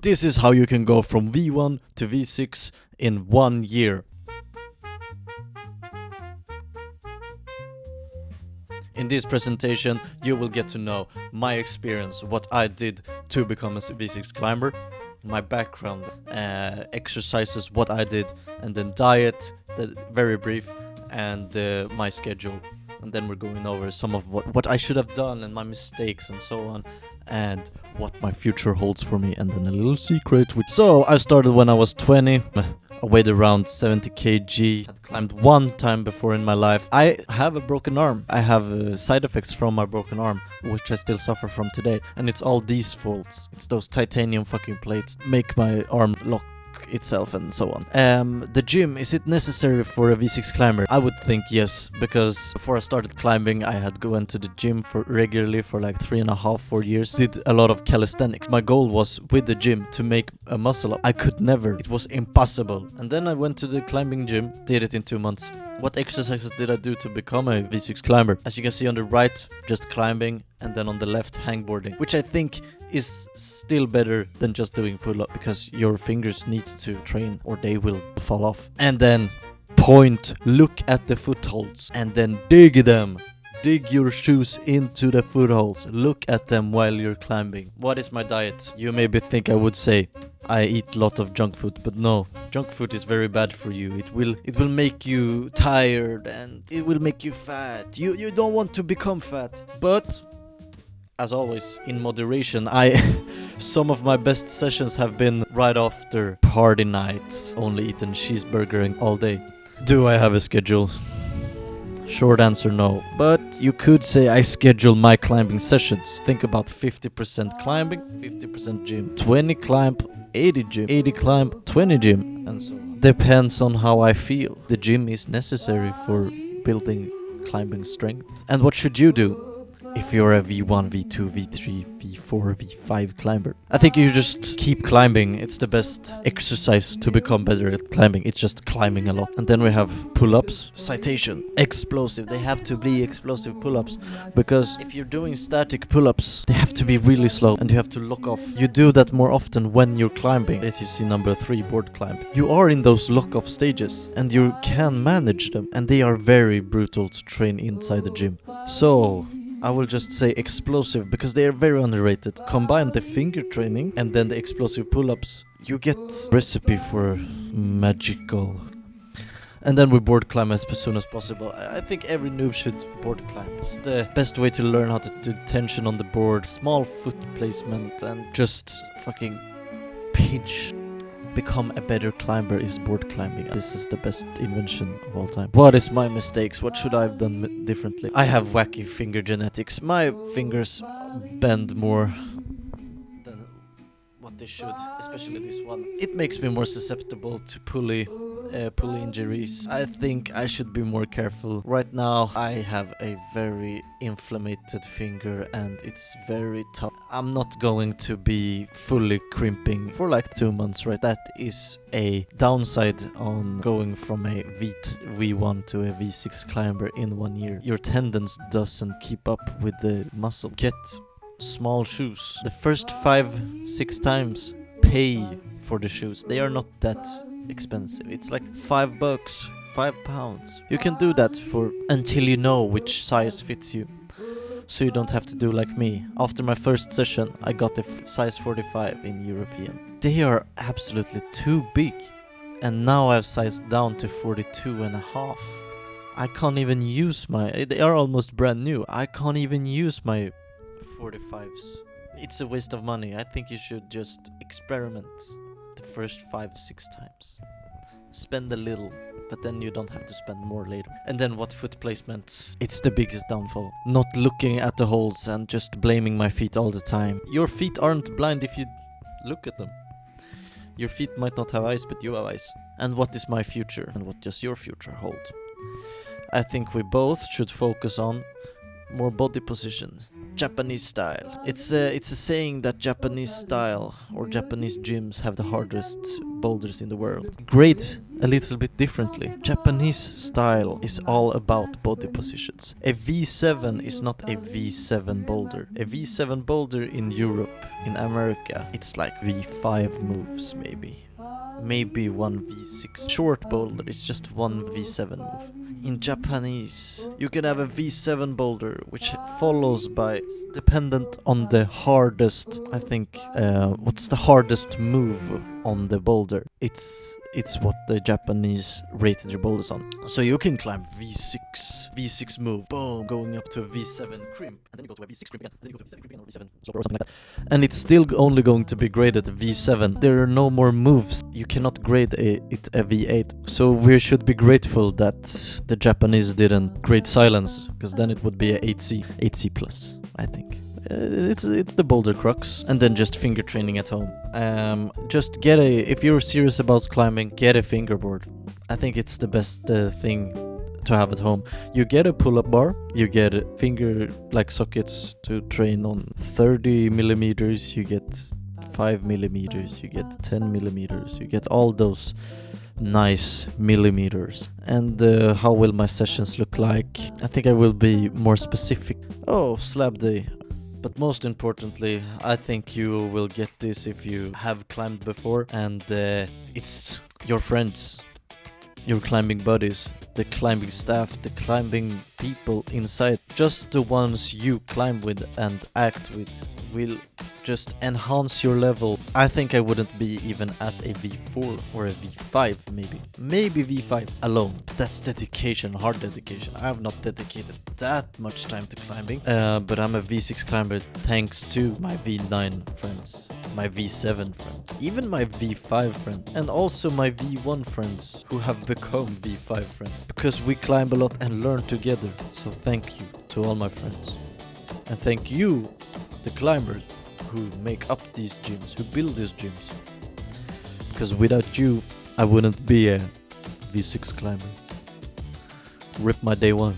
This is how you can go from V1 to V6 in 1 year. In this presentation, you will get to know my experience, what I did to become a V6 climber, my background, exercises, what I did, and then diet, very brief, and my schedule. And then we're going over some of what I should have done and my mistakes and so on, and what my future holds for me, and then a little secret. So I started when I was 20. I weighed around 70 kg. Had climbed one time before in my life. I have a broken arm. I have side effects from my broken arm, which I still suffer from today. And it's all these faults. It's those titanium fucking plates make my arm lock itself and so on. The gym, is it necessary for a V6 climber? I would think yes, because before I started climbing I had gone to the gym regularly for like 3.5-4 years. Did a lot of calisthenics. My goal was with the gym to make a muscle up. I could never. It was impossible. And then I went to the climbing gym, did it in 2 months. What exercises did I do to become a V6 climber? As you can see on the right, just climbing, and then on the left, hangboarding, which I think is still better than just doing pull-up, because your fingers need to train or they will fall off. And then point, look at the footholds, and then dig them. Dig your shoes into the footholds. Look at them while you're climbing. What is my diet? You maybe think I would say I eat a lot of junk food, but no. Junk food is very bad for you. It will make you tired and it will make you fat. You don't want to become fat. But as always, in moderation. Some of my best sessions have been right after party nights, only eating cheeseburger all day. Do I have a schedule? Short answer, no. But you could say I schedule my climbing sessions. Think about 50% climbing, 50% gym. 20 climb, 80 gym. 80 climb, 20 gym. And so on. Depends on how I feel. The gym is necessary for building climbing strength. And what should you do if you're a V1, V2, V3, V4, V5 climber? I think you just keep climbing. It's the best exercise to become better at climbing. It's just climbing a lot. And then we have pull-ups, citation, explosive. They have to be explosive pull-ups, because if you're doing static pull-ups, they have to be really slow and you have to lock off. You do that more often when you're climbing. As you see number 3, board climb. You are in those lock-off stages and you can manage them, and they are very brutal to train inside the gym. So I will just say explosive, because they are very underrated. Combine the finger training and then the explosive pull-ups, you get recipe for magical. And then we board climb as soon as possible. I think every noob should board climb. It's the best way to learn how to do tension on the board, small foot placement, and just fucking pinch. Become a better climber is board climbing. This is the best invention of all time. What is my mistakes? What should I have done differently? I have wacky finger genetics. My fingers bend more than what they should, especially this one. It makes me more susceptible to pulley injuries. I think I should be more careful. Right now I have a very inflamed finger and it's very tough. I'm not going to be fully crimping for like 2 months, right? That is a downside on going from a V1 to a V6 climber in 1 year. Your tendons doesn't keep up with the muscle. Get small shoes. The first 5-6 times pay for the shoes. They are not that expensive. It's like $5, £5. You can do that for until you know which size fits you, so you don't have to do like me. After my first session I got a size 45 in European. They are absolutely too big, and now I've sized down to 42.5. I can't even use they are almost brand new. I can't even use my 45s. It's a waste of money. I think you should just experiment the first 5-6 times. Spend a little, but then you don't have to spend more later. And then what foot placement? It's the biggest downfall. Not looking at the holes and just blaming my feet all the time. Your feet aren't blind if you look at them. Your feet might not have eyes, but you have eyes. And what is my future? And what does your future hold? I think we both should focus on more body position, Japanese style. It's a saying that Japanese style or Japanese gyms have the hardest boulders in the world. Grade a little bit differently. Japanese style is all about body positions. A V7 is not a V7 boulder. A V7 boulder in Europe, in America, it's like V5 moves maybe. Maybe one V6. Short boulder, it's just one V7 move. In Japanese, you can have a V7 boulder, which follows by, dependent on the hardest, I think, what's the hardest move on the boulder? It's what the Japanese rated their boulders on. So you can climb V6 move, boom, going up to a V7 crimp, and then you go to a V6 crimp again, and then you go to a V7 crimp again, or V7 slope or something like that. And it's still only going to be graded V7. There are no more moves. You cannot grade it a V8. So we should be grateful that the Japanese didn't grade silence, because then it would be a 8C plus, I think. It's the boulder crux, and then just finger training at home. Just if you're serious about climbing, get a fingerboard. I think it's the best thing to have at home. You get a pull-up bar, you get finger like sockets to train on 30 millimeters, you get 5 millimeters, you get 10 millimeters, you get all those nice millimeters. And how will my sessions look like? I think I will be more specific. Oh, slab day. But most importantly, I think you will get this if you have climbed before, and it's your friends, your climbing buddies, the climbing staff, the climbing people inside, just the ones you climb with and act with will just enhance your level. I think I wouldn't be even at a V4 or a V5 maybe V5 alone. That's dedication, hard dedication. I have not dedicated that much time to climbing, but I'm a V6 climber thanks to my V9 friends, my V7 friends, even my V5 friend, and also my V1 friends who have become V5 friends, because we climb a lot and learn together. So thank you to all my friends, and thank you, the climbers who make up these gyms, who build these gyms, because without you I wouldn't be a V6 climber. Rip my day ones.